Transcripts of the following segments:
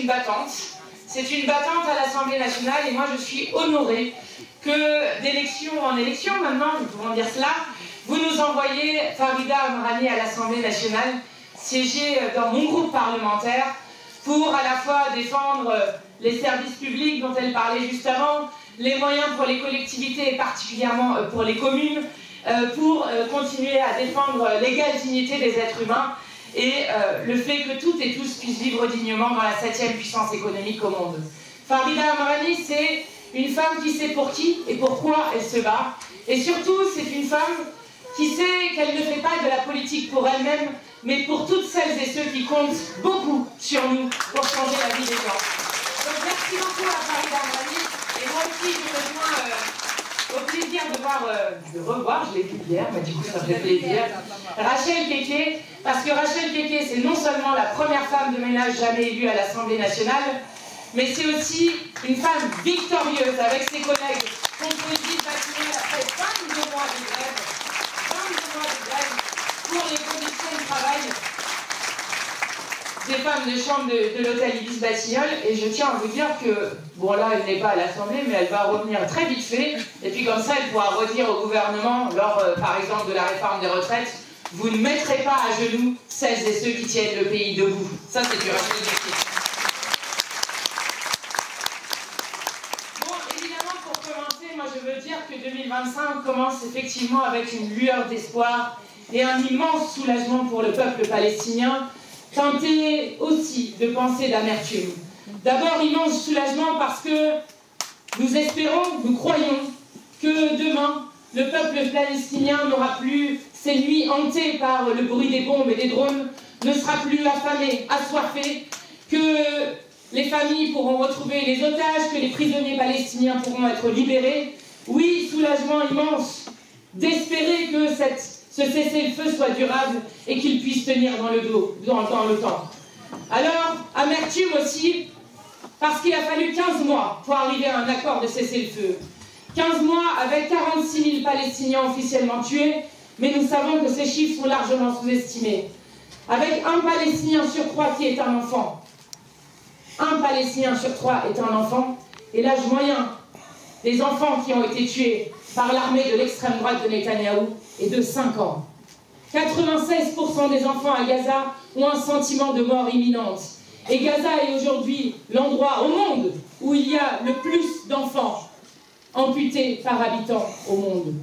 une battante. C'est une battante à l'Assemblée nationale et moi je suis honorée que d'élection en élection, maintenant, nous pouvons dire cela, vous nous envoyez Farida Amrani à l'Assemblée nationale siéger dans mon groupe parlementaire pour à la fois défendre les services publics dont elle parlait juste avant, les moyens pour les collectivités et particulièrement pour les communes, pour continuer à défendre l'égale dignité des êtres humains et le fait que toutes et tous puissent vivre dignement dans la 7e puissance économique au monde. Farida Amrani, c'est une femme qui sait pour qui et pourquoi elle se bat. Et surtout, c'est une femme qui sait qu'elle ne fait pas de la politique pour elle-même, mais pour toutes celles et ceux qui comptent beaucoup sur nous pour changer la vie des gens. Donc merci beaucoup à Farida Amrani. Et moi aussi, je rejoins au plaisir de revoir, je l'ai vu hier, mais du coup ça fait plaisir, Rachel Keke, parce que Rachel Keke, c'est non seulement la première femme de ménage jamais élue à l'Assemblée nationale, mais c'est aussi une femme victorieuse avec ses collègues contre Edith Batignolles après 22 mois de grève, pour les conditions de travail des femmes de chambre de l'hôtel Ibis Batignolles. Et je tiens à vous dire que, bon là elle n'est pas à l'Assemblée, mais elle va revenir très vite fait, et puis comme ça elle pourra redire au gouvernement, lors par exemple de la réforme des retraites, vous ne mettrez pas à genoux celles et ceux qui tiennent le pays debout. Ça c'est du Rachel Keke. Bon, évidemment pour commencer, moi je veux dire que 2025 commence effectivement avec une lueur d'espoir et un immense soulagement pour le peuple palestinien, teinté aussi de pensées d'amertume. D'abord, immense soulagement parce que nous espérons, nous croyons que demain, le peuple palestinien n'aura plus ses nuits hantées par le bruit des bombes et des drones, ne sera plus affamé, assoiffé, que les familles pourront retrouver les otages, que les prisonniers palestiniens pourront être libérés. Oui, soulagement immense d'espérer que ce cessez-le-feu soit durable et qu'il puisse tenir dans le temps. Alors, amertume aussi, parce qu'il a fallu 15 mois pour arriver à un accord de cessez-le-feu. 15 mois avec 46 000 Palestiniens officiellement tués, mais nous savons que ces chiffres sont largement sous-estimés. Avec un Palestinien sur 3 qui est un enfant. Un Palestinien sur 3 est un enfant, et l'âge moyen des enfants qui ont été tués par l'armée de l'extrême droite de Netanyahou est de 5 ans. 96% des enfants à Gaza ont un sentiment de mort imminente. Et Gaza est aujourd'hui l'endroit au monde où il y a le plus d'enfants amputés par habitant au monde.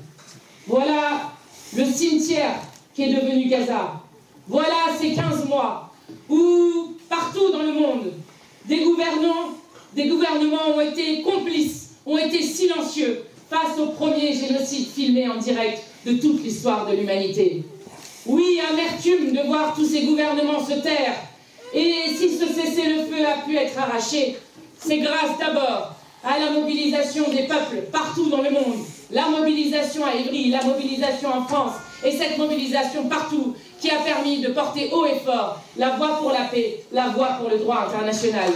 Voilà le cimetière qui est devenu Gaza. Voilà ces 15 mois où, partout dans le monde, des gouvernements ont été complices, ont été silencieux face au premier génocide filmé en direct de toute l'histoire de l'humanité. Oui, amertume de voir tous ces gouvernements se taire. Et si ce cessez-le-feu a pu être arraché, c'est grâce d'abord à la mobilisation des peuples partout dans le monde. La mobilisation à Évry, la mobilisation en France, et cette mobilisation partout qui a permis de porter haut et fort la voix pour la paix, la voix pour le droit international.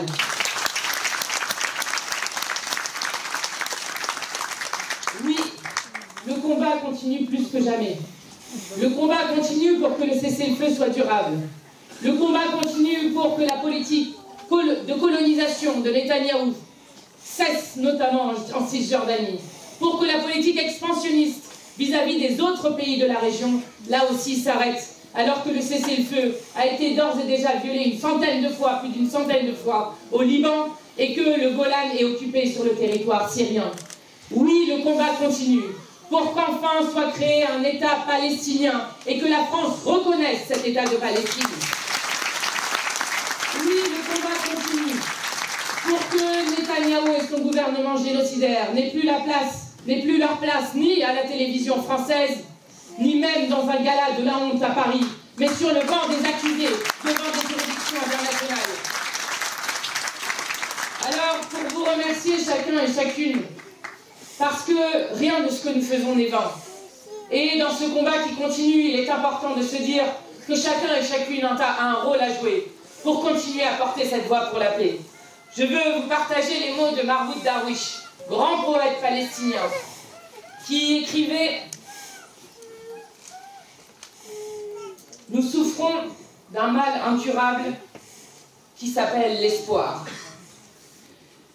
Oui, le combat continue plus que jamais. Le combat continue pour que le cessez-le-feu soit durable. Le combat continue pour que la politique de colonisation de Netanyahou cesse, notamment en Cisjordanie. Pour que la politique expansionniste vis-à-vis des autres pays de la région, là aussi, s'arrête. Alors que le cessez-le-feu a été d'ores et déjà violé une centaine de fois, plus d'une centaine de fois, au Liban, et que le Golan est occupé sur le territoire syrien. Oui, le combat continue pour qu'enfin soit créé un État palestinien et que la France reconnaisse cet État de Palestine. Oui, le combat continue pour que Netanyahou et son gouvernement génocidaire n'aient plus leur place ni à la télévision française, ni même dans un gala de la honte à Paris, mais sur le banc des accusés devant des juridictions internationales. Alors, pour vous remercier chacun et chacune, parce que rien de ce que nous faisons n'est vain. Et dans ce combat qui continue, il est important de se dire que chacun et chacune a un rôle à jouer pour continuer à porter cette voix pour la paix. Je veux vous partager les mots de Mahmoud Darwish, grand poète palestinien, qui écrivait « Nous souffrons d'un mal incurable qui s'appelle l'espoir.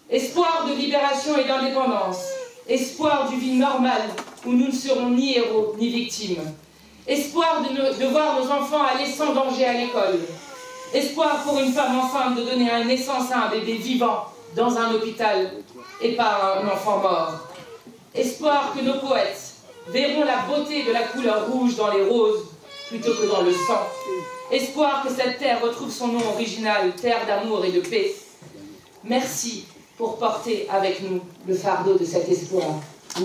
Espoir de libération et d'indépendance. Espoir d'une vie normale où nous ne serons ni héros ni victimes. Espoir de voir nos enfants aller sans danger à l'école. Espoir pour une femme enceinte de donner naissance à un bébé vivant dans un hôpital et pas un enfant mort. Espoir que nos poètes verront la beauté de la couleur rouge dans les roses plutôt que dans le sang. Espoir que cette terre retrouve son nom original, terre d'amour et de paix. Merci pour porter avec nous le fardeau de cet espoir.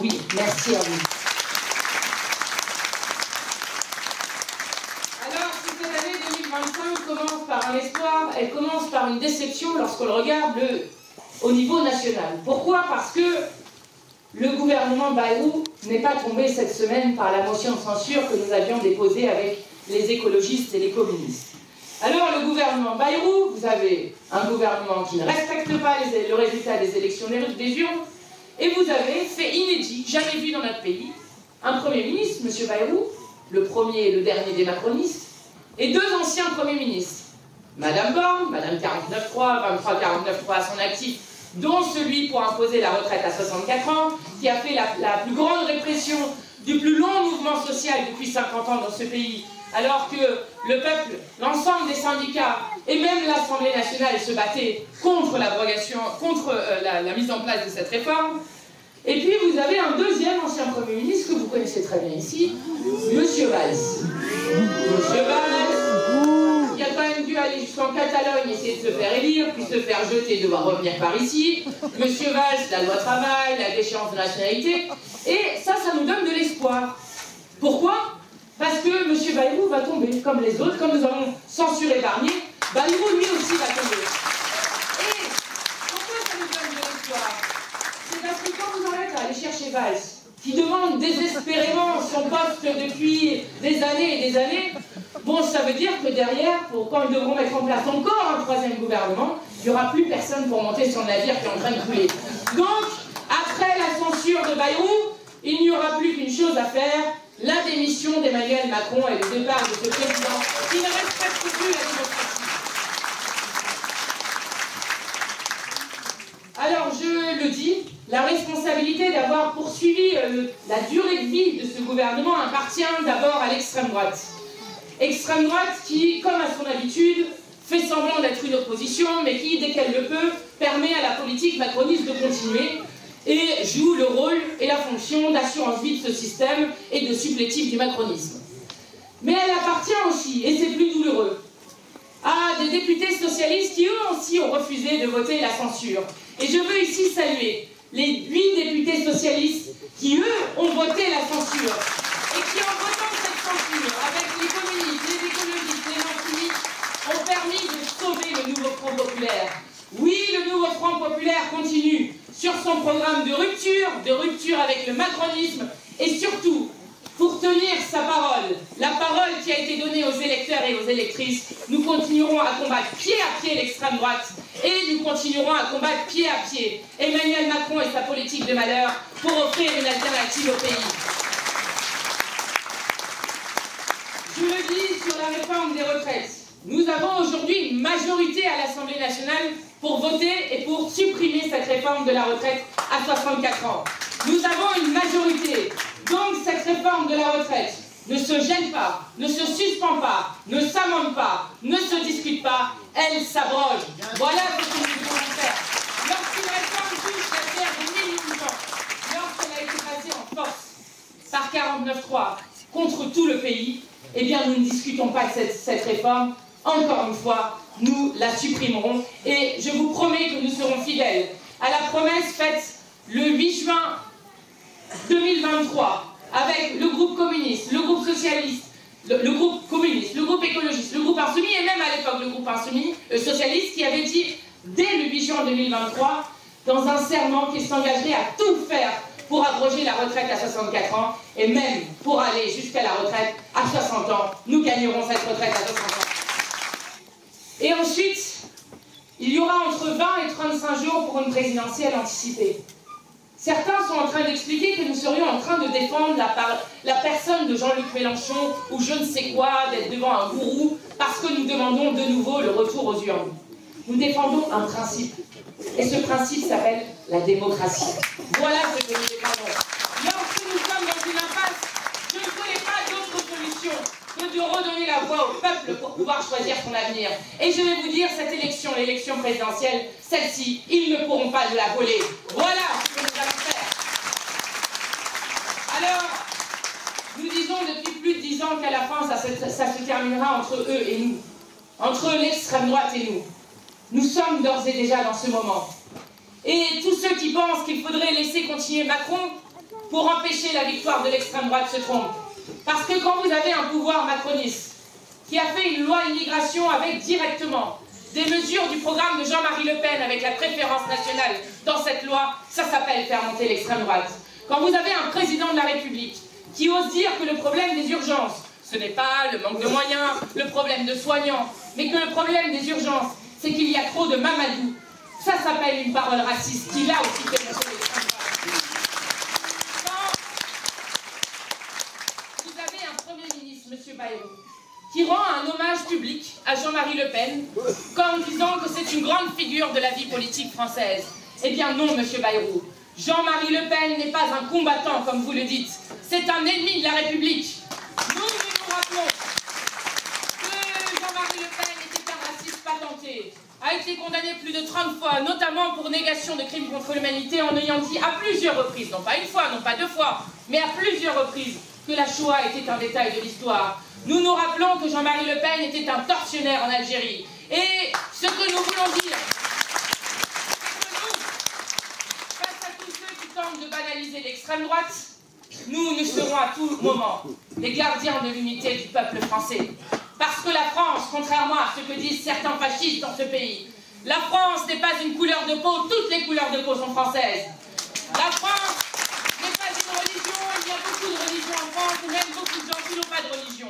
Oui, merci à vous. Alors, si cette année 2025 commence par un espoir, elle commence par une déception lorsqu'on le regarde au niveau national. Pourquoi? Parce que le gouvernement Bayrou n'est pas tombé cette semaine par la motion de censure que nous avions déposée avec les écologistes et les communistes. Alors le gouvernement Bayrou, vous avez un gouvernement qui ne respecte pas le résultat des élections des urnes, et vous avez fait inédit, jamais vu dans notre pays, un Premier ministre, M. Bayrou, le premier et le dernier des macronistes, et deux anciens Premiers ministres, Madame Borne, Madame 49.3, 23-49.3 à son actif, dont celui pour imposer la retraite à 64 ans, qui a fait la plus grande répression du plus long mouvement social depuis 50 ans dans ce pays, alors que le peuple, l'ensemble des syndicats et même l'Assemblée nationale se battaient contre l'abrogation, contre la mise en place de cette réforme. Et puis vous avez un deuxième ancien Premier ministre que vous connaissez très bien ici, M. Valls. M. Valls, qui a quand même dû aller jusqu'en Catalogne, essayer de se faire élire, puis se faire jeter, devoir revenir par ici. M. Valls, la loi travail, la déchéance de nationalité. Et ça nous donne de l'espoir. Pourquoi? Parce que M. Bayrou va tomber, comme les autres, comme nous avons censuré Barnier, Bayrou lui aussi va tomber. Et pourquoi ça nous donne de l'espoir? C'est parce que quand vous en êtes à aller chercher Valls, qui demande désespérément son poste depuis des années et des années, bon, ça veut dire que derrière, quand ils devront mettre en place encore un troisième gouvernement, il n'y aura plus personne pour monter sur le navire qui est en train de couler. Donc, après la censure de Bayrou, il n'y aura plus qu'une chose à faire, la démission d'Emmanuel Macron et le départ de ce président qui ne respecte plus la démocratie. Alors, je le dis, la responsabilité d'avoir poursuivi la durée de vie de ce gouvernement appartient d'abord à l'extrême droite. Extrême droite qui, comme à son habitude, fait semblant d'être une opposition, mais qui, dès qu'elle le peut, permet à la politique macroniste de continuer et joue le rôle et la fonction d'assurance vie de ce système et de supplétif du macronisme. Mais elle appartient aussi, et c'est plus douloureux, à des députés socialistes qui eux aussi ont refusé de voter la censure. Et je veux ici saluer les 8 députés socialistes qui eux ont voté la censure et qui en votant cette censure avec les communistes, les écologistes, les insoumis ont permis de sauver le nouveau Front populaire. Oui, le nouveau Front populaire continue sur son programme de rupture avec le macronisme et surtout pour tenir sa parole, la parole qui a été donnée aux électeurs et aux électrices. Nous continuerons à combattre pied à pied l'extrême droite et nous continuerons à combattre pied à pied Emmanuel Macron et sa politique de malheur pour offrir une alternative au pays. Je le dis sur la réforme des retraites. Nous avons aujourd'hui une majorité à l'Assemblée nationale pour voter et pour supprimer cette réforme de la retraite à 64 ans. Nous avons une majorité. Donc cette réforme de la retraite ne se gêne pas, ne se suspend pas, ne s'amende pas, ne se discute pas, elle s'abroge. Voilà ce que nous devons faire. Lorsqu'une réforme touche la terre de militants, lorsqu'elle a été passée en force par 49.3 contre tout le pays, eh bien nous ne discutons pas de cette réforme. Encore une fois, nous la supprimerons et je vous promets que nous serons fidèles à la promesse faite le 8 juin 2023 avec le groupe communiste, le groupe socialiste, le groupe communiste, le groupe écologiste, le groupe insoumis et même à l'époque le groupe insoumis, socialiste qui avait dit dès le 8 juin 2023 dans un serment qu'il s'engagerait à tout faire pour abroger la retraite à 64 ans et même pour aller jusqu'à la retraite à 60 ans. Nous gagnerons cette retraite à 60 ans. Et ensuite, il y aura entre 20 et 35 jours pour une présidentielle anticipée. Certains sont en train d'expliquer que nous serions en train de défendre la personne de Jean-Luc Mélenchon ou je ne sais quoi, d'être devant un gourou, parce que nous demandons de nouveau le retour aux urnes. Nous défendons un principe. Et ce principe s'appelle la démocratie. Voilà ce que nous défendons. Lorsque nous sommes dans une impasse, je ne connais pas d'autre solution que de redonner la voix au peuple pour pouvoir choisir son avenir. Et je vais vous dire, cette élection, l'élection présidentielle, celle-ci, ils ne pourront pas nous la voler. Voilà ce que nous allons faire. Alors, nous disons depuis plus de 10 ans qu'à la fin, ça se terminera entre eux et nous. Entre l'extrême droite et nous. Nous sommes d'ores et déjà dans ce moment. Et tous ceux qui pensent qu'il faudrait laisser continuer Macron pour empêcher la victoire de l'extrême droite se trompent. Parce que quand vous avez un pouvoir macroniste qui a fait une loi immigration avec directement des mesures du programme de Jean-Marie Le Pen avec la préférence nationale dans cette loi, ça s'appelle faire monter l'extrême droite. Quand vous avez un président de la République qui ose dire que le problème des urgences, ce n'est pas le manque de moyens, le problème de soignants, mais que le problème des urgences, c'est qu'il y a trop de Mamadou, ça s'appelle une parole raciste qui là aussi fait monter l'extrême droite. Quand vous avez un Premier ministre, M. Bayrou, qui rend un hommage public à Jean-Marie Le Pen, comme disant que c'est une grande figure de la vie politique française. Eh bien non, M. Bayrou. Jean-Marie Le Pen n'est pas un combattant, comme vous le dites. C'est un ennemi de la République. Nous rappelons que Jean-Marie Le Pen était un raciste patenté, a été condamné plus de 30 fois, notamment pour négation de crimes contre l'humanité, en ayant dit à plusieurs reprises, non pas une fois, non pas deux fois, mais à plusieurs reprises, que la Shoah était un détail de l'histoire. Nous nous rappelons que Jean-Marie Le Pen était un tortionnaire en Algérie. Et ce que nous voulons dire, c'est que nous, face à tous ceux qui tentent de banaliser l'extrême droite, nous serons à tout moment les gardiens de l'unité du peuple français. Parce que la France, contrairement à ce que disent certains fascistes dans ce pays, la France n'est pas une couleur de peau, toutes les couleurs de peau sont françaises. La France n'est pas une religion, il y a beaucoup de religions en France, et même beaucoup de gens qui n'ont pas de religion.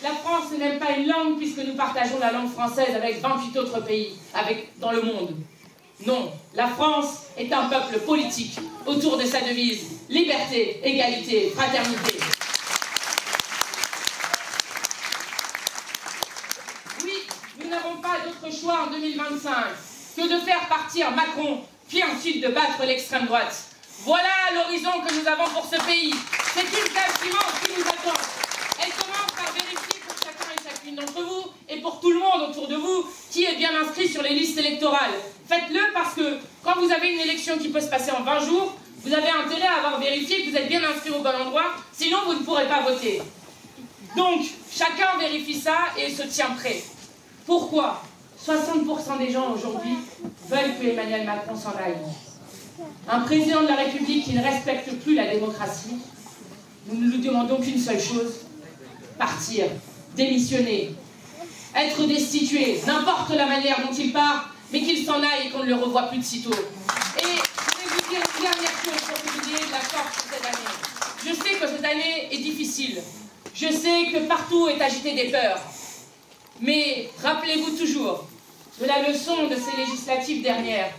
La France n'est même pas une langue, puisque nous partageons la langue française avec 28 autres pays dans le monde. Non, la France est un peuple politique autour de sa devise « Liberté, égalité, fraternité ». Oui, nous n'avons pas d'autre choix en 2025 que de faire partir Macron, puis ensuite de battre l'extrême droite. Voilà l'horizon que nous avons pour ce pays. C'est une tâche immense qui nous attend. Elle commence par vérifier pour chacun et chacune d'entre vous, et pour tout le monde autour de vous, qui est bien inscrit sur les listes électorales. Faites-le parce que quand vous avez une élection qui peut se passer en 20 jours, vous avez intérêt à avoir vérifié que vous êtes bien inscrit au bon endroit, sinon vous ne pourrez pas voter. Donc, chacun vérifie ça et se tient prêt. Pourquoi 60% des gens aujourd'hui veulent que Emmanuel Macron s'en aille. Un président de la République qui ne respecte plus la démocratie, nous ne lui demandons qu'une seule chose, partir, démissionner, être destitué, n'importe la manière dont il part, mais qu'il s'en aille et qu'on ne le revoie plus de sitôt. Et je vais vous dire une dernière chose pour que vous ayez de la force pour cette année. Je sais que cette année est difficile. Je sais que partout est agité des peurs. Mais rappelez-vous toujours de la leçon de ces législatives dernières,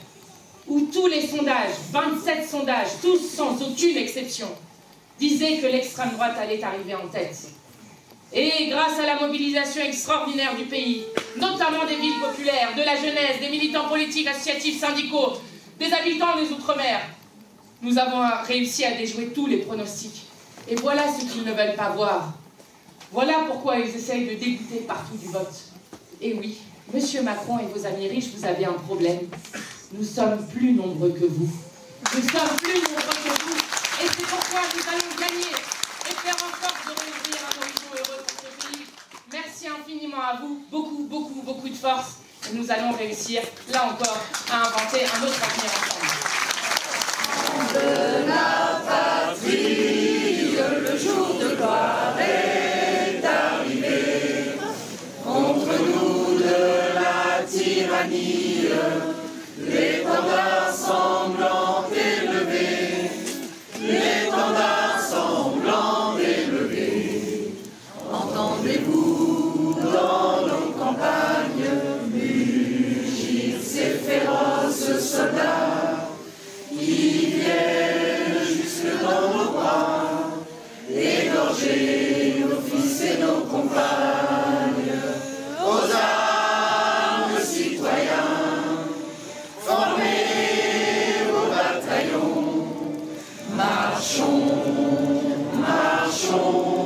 où tous les sondages, 27 sondages, tous sans aucune exception, disaient que l'extrême droite allait arriver en tête. Et grâce à la mobilisation extraordinaire du pays, notamment des villes populaires, de la jeunesse, des militants politiques, associatifs, syndicaux, des habitants des Outre-mer, nous avons réussi à déjouer tous les pronostics. Et voilà ce qu'ils ne veulent pas voir. Voilà pourquoi ils essayent de dégoûter partout du vote. Et oui, Monsieur Macron et vos amis riches, vous avez un problème. Nous sommes plus nombreux que vous. Nous sommes plus nombreux que vous. Et c'est pourquoi nous allons gagner et faire en sorte de réouvrir un horizon heureux pour ce pays. Merci infiniment à vous. Beaucoup, beaucoup, beaucoup de force. Et nous allons réussir, là encore, à inventer un autre avenir ensemble. De la patrie, le jour de gloire est arrivé. Contre nous de la tyrannie, l'étendard sanglant élevé, l'étendard sanglant élevé. Entendez-vous dans nos campagnes mugir ces féroces soldats qui viennent jusque dans nos bras, égorger nos fils et nos compagnes. Aux armes, citoyens, marchons, marchons.